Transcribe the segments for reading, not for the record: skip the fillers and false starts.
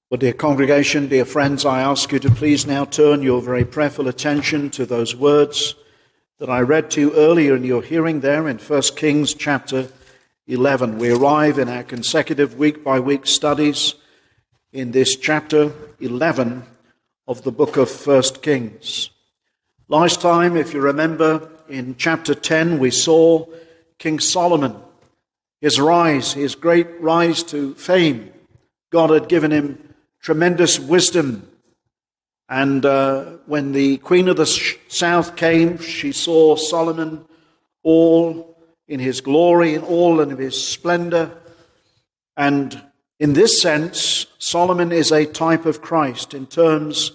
Well, dear congregation, dear friends, I ask you to please now turn your very prayerful attention to those words that I read to you earlier in your hearing there in 1 Kings chapter 11. We arrive in our consecutive week-by-week studies in this chapter 11 of the book of 1 Kings. Last time, if you remember, in chapter 10, we saw King Solomon, his great rise to fame. God had given him tremendous wisdom. And when the Queen of the South came, she saw Solomon all in his glory and all in his splendor. And in this sense, Solomon is a type of Christ in terms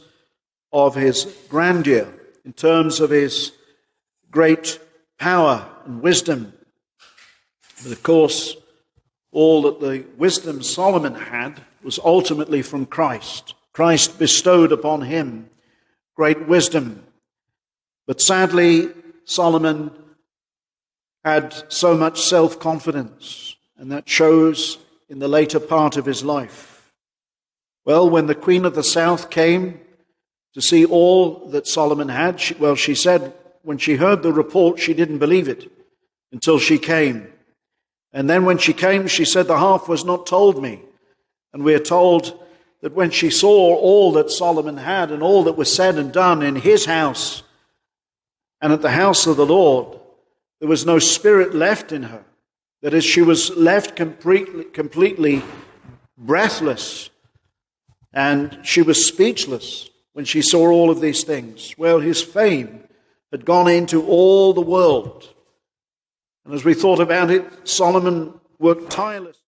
of his grandeur, in terms of his great power and wisdom. But of course, all that the wisdom Solomon had was ultimately from Christ. Christ bestowed upon him great wisdom. But sadly, Solomon had so much self-confidence, and that shows in the later part of his life. Well, when the Queen of the South came to see all that Solomon had, she said when she heard the report, she didn't believe it until she came. And then when she came, she said, "The half was not told me." And we are told that when she saw all that Solomon had and all that was said and done in his house and at the house of the Lord, there was no spirit left in her. That is, she was left completely breathless, and she was speechless when she saw all of these things. Well, his fame had gone into all the world. And as we thought about it, Solomon worked tirelessly